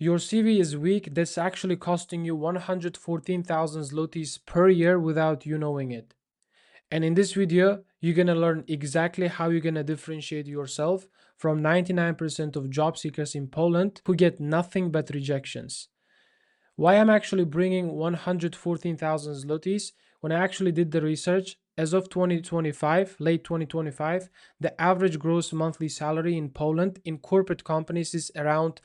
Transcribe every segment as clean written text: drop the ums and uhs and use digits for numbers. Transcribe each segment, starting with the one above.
your CV is weak, that's actually costing you 114,000 zlotys per year without you knowing it. And in this video, you're gonna learn exactly how you're gonna differentiate yourself from 99% of job seekers in Poland who get nothing but rejections. Why I'm actually bringing 114,000 zlotys? When I actually did the research, as of 2025, late 2025, the average gross monthly salary in Poland in corporate companies is around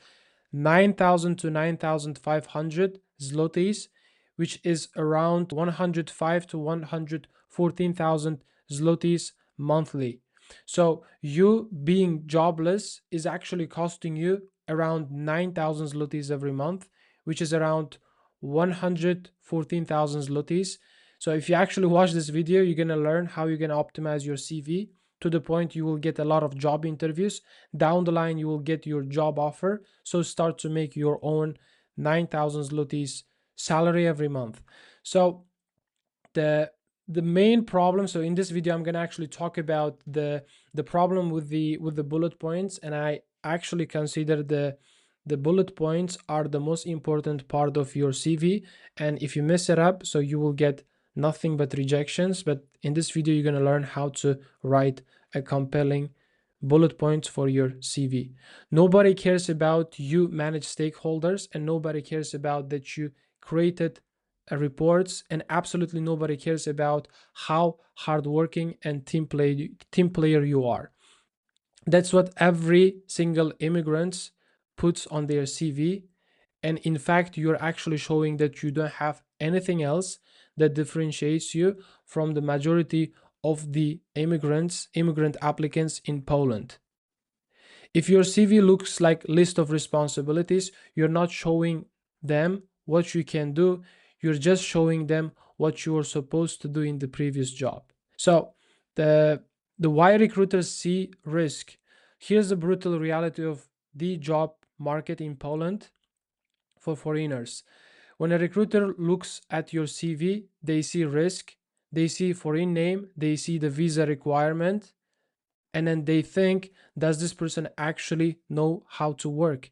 9,000 to 9,500 zlotys, which is around 105 to 114,000 zlotys monthly. So you being jobless is actually costing you around 9,000 zlotys every month, which is around 114,000 zlotys. So if you actually watch this video, you're going to learn how you're going to optimize your CV to the point you will get a lot of job interviews. Down the line, you will get your job offer. So start to make your own 9,000 zlotys salary every month. So the main problem, so in this video I'm going to actually talk about the problem with the bullet points, and I actually consider the bullet points are the most important part of your CV, and if you mess it up, so you will get nothing but rejections. But in this video you're going to learn how to write a compelling bullet points for your CV. Nobody cares about you manage stakeholders, and nobody cares about that you created reports, and absolutely nobody cares about how hardworking and team player you are. That's what every single immigrant puts on their CV. And in fact, you're actually showing that you don't have anything else that differentiates you from the majority of the immigrant applicants in Poland. If your CV looks like list of responsibilities, you're not showing them what you can do. You're just showing them what you were supposed to do in the previous job. So the why recruiters see risk. Here's the brutal reality of the job market in Poland for foreigners. When a recruiter looks at your CV, they see risk, they see foreign name, they see the visa requirement, and then they think, does this person actually know how to work?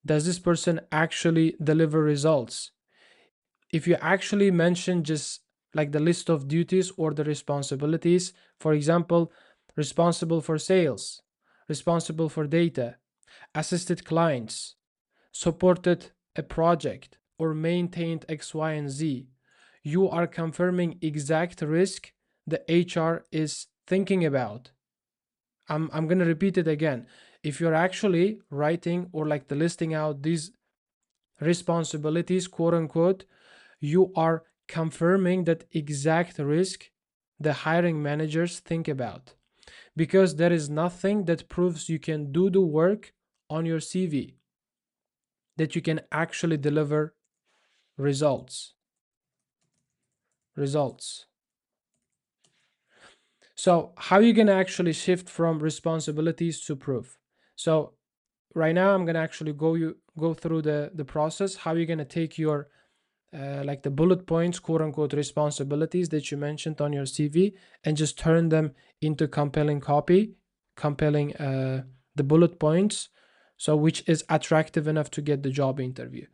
Does this person actually deliver results? If you actually mention just like the list of duties or the responsibilities, for example, responsible for sales, responsible for data, assisted clients, supported a project, or maintained X, Y, and Z, you are confirming exact risk the HR is thinking about. I'm going to repeat it again. If you're actually writing or like the listing out these responsibilities, quote unquote, you are confirming that exact risk the hiring managers think about, because there is nothing that proves you can do the work on your CV, that you can actually deliver results. So how are you going to actually shift from responsibilities to proof? So right now I'm going to actually go through the process, how you're going to take your like the bullet points, quote unquote, responsibilities that you mentioned on your CV, and just turn them into compelling copy, compelling the bullet points, so which is attractive enough to get the job interview.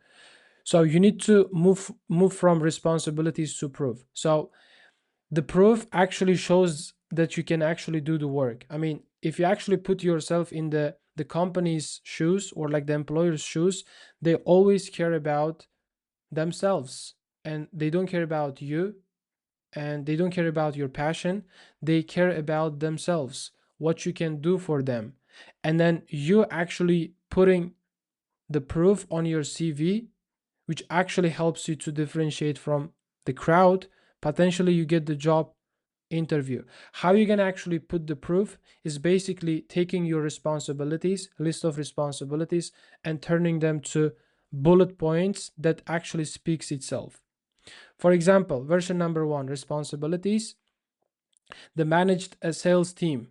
So you need to move from responsibilities to proof. So the proof actually shows that you can actually do the work. I mean, if you actually put yourself in the company's shoes or like the employer's shoes, they always care about themselves, and they don't care about you, and they don't care about your passion. They care about themselves, what you can do for them. And then you actually putting the proof on your CV, which actually helps you to differentiate from the crowd. Potentially you get the job interview. How you can actually put the proof is basically taking your responsibilities, list of responsibilities, and turning them to bullet points that actually speaks itself. For example, version number 1, responsibilities, the managed a sales team.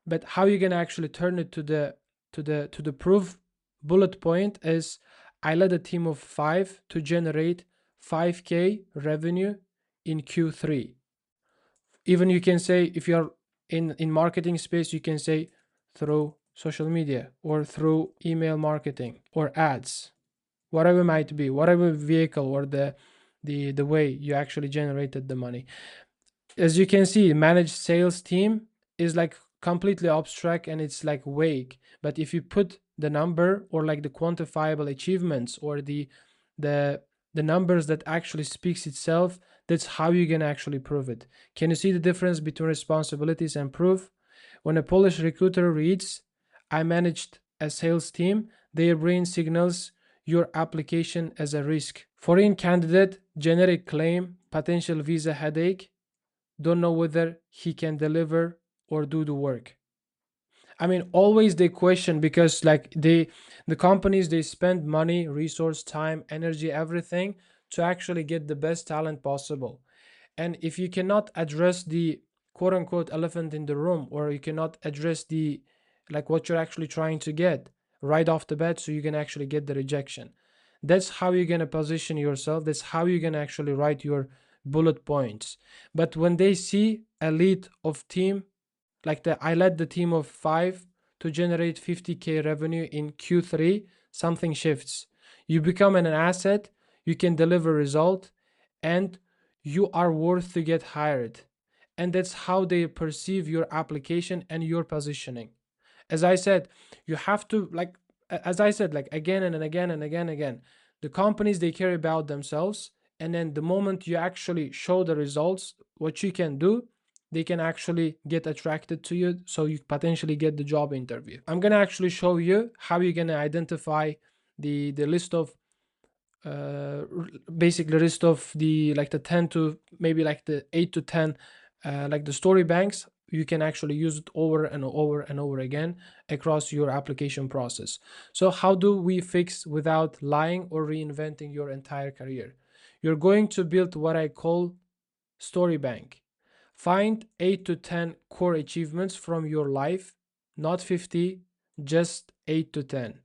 But how you can actually turn it to the proof bullet point is, I led a team of 5 to generate 5k revenue in Q3. Even you can say, if you're in marketing space, you can say through social media or through email marketing or ads, whatever it might be, whatever vehicle or the way you actually generated the money. As you can see, managed sales team is like completely abstract and it's like vague. But if you put the number or like the quantifiable achievements or the the numbers that actually speaks itself, that's how you can actually prove it. Can you see the difference between responsibilities and proof? When a Polish recruiter reads, I managed a sales team, their brain signals your application as a risk. Foreign candidate, generic claim, potential visa headache, don't know whether he can deliver or do the work. I mean, always they question because like the companies they spend money, resource, time, energy, everything to actually get the best talent possible. And if you cannot address the quote unquote elephant in the room, or you cannot address the like what you're actually trying to get right off the bat, so you can actually get the rejection. That's how you're gonna position yourself. That's how you're gonna actually write your bullet points. But when they see a lead of team, like I led the team of 5 to generate 50K revenue in Q3, something shifts. You become an asset, you can deliver result, and you are worth to get hired. And that's how they perceive your application and your positioning. As I said, you have to like as I said, like again and again and again and again, the companies they care about themselves, and then the moment you actually show the results, what you can do, they can actually get attracted to you, so you potentially get the job interview. I'm gonna actually show you how you're gonna identify the list of basically list of the like the 10 to maybe like the 8 to 10 like the story banks. You can actually use it over and over and over again across your application process. So how do we fix without lying or reinventing your entire career? You're going to build what I call story bank. Find 8 to 10 core achievements from your life, not 50, just 8 to 10.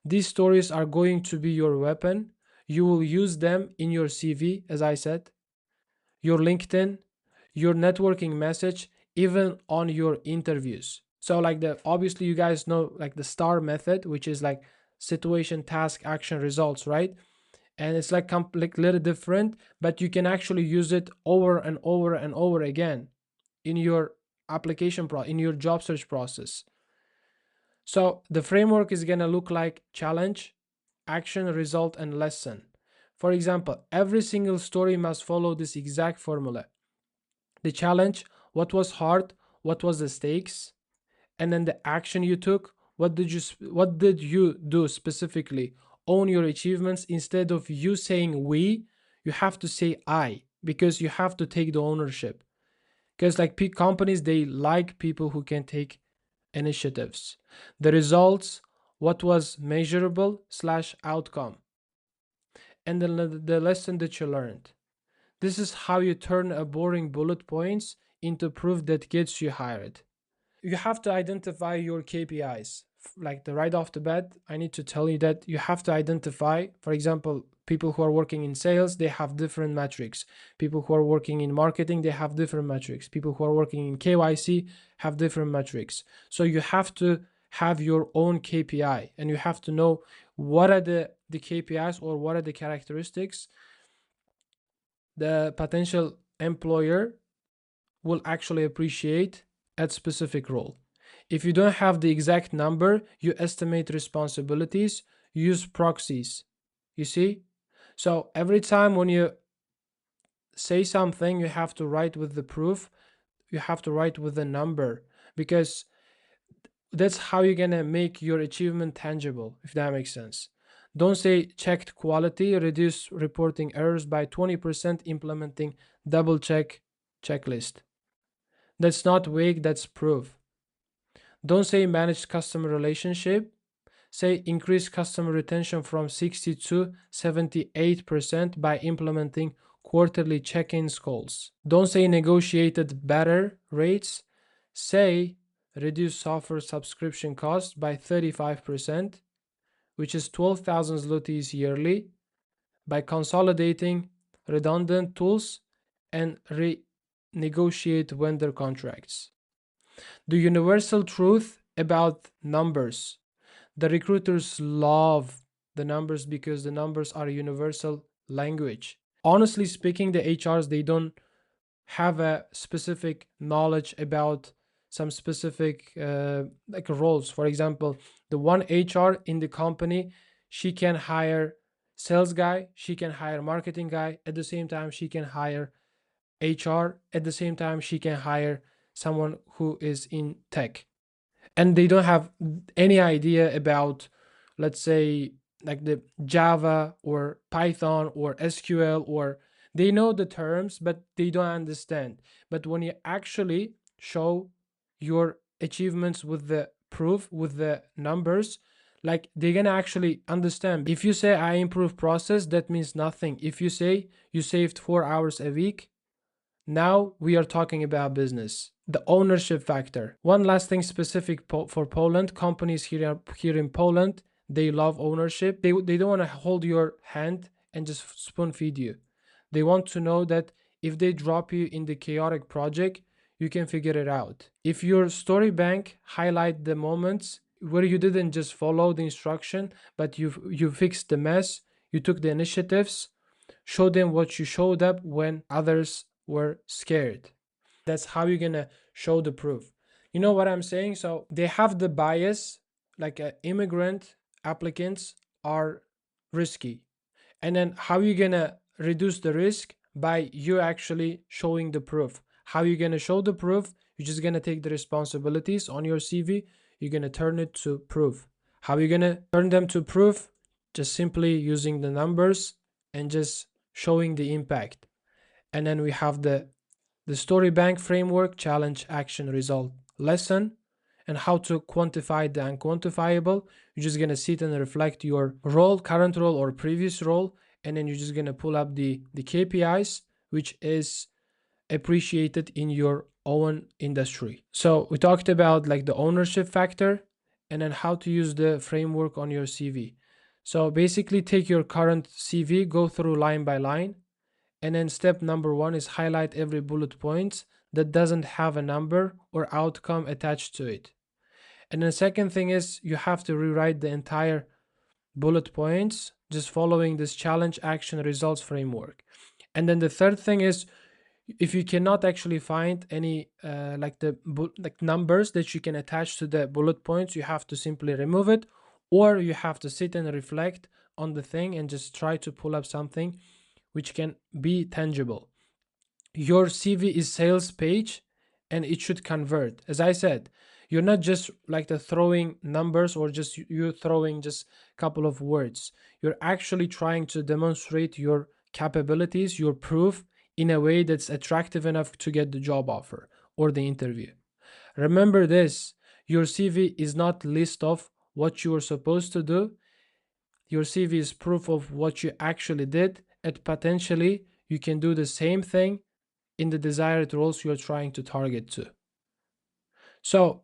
These stories are going to be your weapon. You will use them in your CV, as I said, your LinkedIn, your networking message, even on your interviews. So like the obviously you guys know like the STAR method, which is like situation, task, action, results, right? And it's like little different, but you can actually use it over and over and over again in your in your job search process. So the framework is going to look like challenge, action, result, and lesson. For example, every single story must follow this exact formula. The challenge, what was hard, what was the stakes, and then the action you took, what did you do specifically? Own your achievements. Instead of you saying we, you have to say I, because you have to take the ownership. Because like companies, they like people who can take initiatives. The results, what was measurable slash outcome, and the lesson that you learned. This is how you turn a boring bullet points into proof that gets you hired. You have to identify your KPIs. Like the right off the bat, I need to tell you that you have to identify, for example, people who are working in sales, they have different metrics. People who are working in marketing, they have different metrics. People who are working in KYC have different metrics. So you have to have your own KPI, and you have to know what are the KPIs or what are the characteristics the potential employer will actually appreciate at specific role. If you don't have the exact number, you estimate responsibilities, use proxies. You see? So every time when you say something, you have to write with the proof, you have to write with the number, because that's how you're gonna make your achievement tangible, if that makes sense. Don't say checked quality, reduce reporting errors by 20%, implementing double check checklist. That's not vague, that's proof. Don't say managed customer relationship. Say increase customer retention from 60 to 78% by implementing quarterly check-in calls. Don't say negotiated better rates. Say reduce software subscription costs by 35%, which is 12,000 zlotys yearly, by consolidating redundant tools and renegotiate vendor contracts. The universal truth about numbers. The recruiters love the numbers because the numbers are a universal language. Honestly speaking, the HRs, they don't have a specific knowledge about some specific like roles. For example, the one HR in the company, she can hire sales guy, she can hire marketing guy, at the same time she can hire HR, at the same time she can hire someone who is in tech, and they don't have any idea about, let's say, like the Java or Python or SQL, or they know the terms but they don't understand. But when you actually show your achievements with the proof, with the numbers, like they're gonna actually understand. If you say I improve process, that means nothing. If you say you saved 4 hours a week, now we are talking about business. The ownership factor. One last thing specific for Poland. Companies here in Poland, they love ownership. They don't want to hold your hand and just spoon feed you. They want to know that if they drop you in the chaotic project, you can figure it out. If your story bank highlight the moments where you didn't just follow the instruction, but you fixed the mess, you took the initiatives, show them what you showed up when others were scared. That's how you're gonna show the proof. You know what I'm saying? So they have the bias, like immigrant applicants are risky. And then how you gonna reduce the risk? By you actually showing the proof. How you gonna show the proof? You're just gonna take the responsibilities on your CV, you're gonna turn it to proof. How you gonna turn them to proof? Just simply using the numbers and just showing the impact. And then we have the story bank framework, challenge, action, result, lesson, and how to quantify the unquantifiable. You're just gonna sit and reflect your role, current role or previous role, and then you're just gonna pull up the KPIs, which is appreciated in your own industry. So we talked about like the ownership factor and then how to use the framework on your CV. So basically take your current CV, go through line by line, and then step number 1 is highlight every bullet point that doesn't have a number or outcome attached to it. And the second thing is you have to rewrite the entire bullet points just following this challenge, action, results framework. And then the third thing is, if you cannot actually find any like numbers that you can attach to the bullet points, you have to simply remove it, or you have to sit and reflect on the thing and just try to pull up something which can be tangible. Your CV is sales page and it should convert. As I said, you're not just like the throwing numbers or just you throwing just a couple of words. You're actually trying to demonstrate your capabilities, your proof in a way that's attractive enough to get the job offer or the interview. Remember this, your CV is not list of what you were supposed to do. Your CV is proof of what you actually did, and potentially you can do the same thing in the desired roles you're trying to target to. So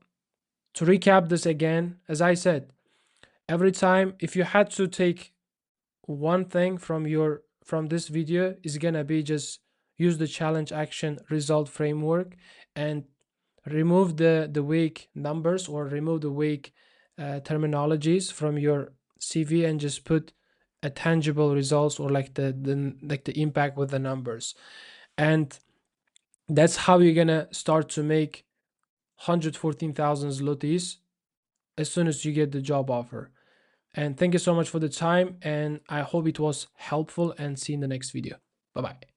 to recap this again, as I said, every time if you had to take one thing from this video, is gonna be just use the challenge, action, result framework and remove the weak numbers or remove the weak terminologies from your CV and just put a tangible results or like the impact with the numbers. And that's how you're gonna start to make 114,000 zlotys as soon as you get the job offer. And thank you so much for the time, and I hope it was helpful, and see you in the next video. Bye bye.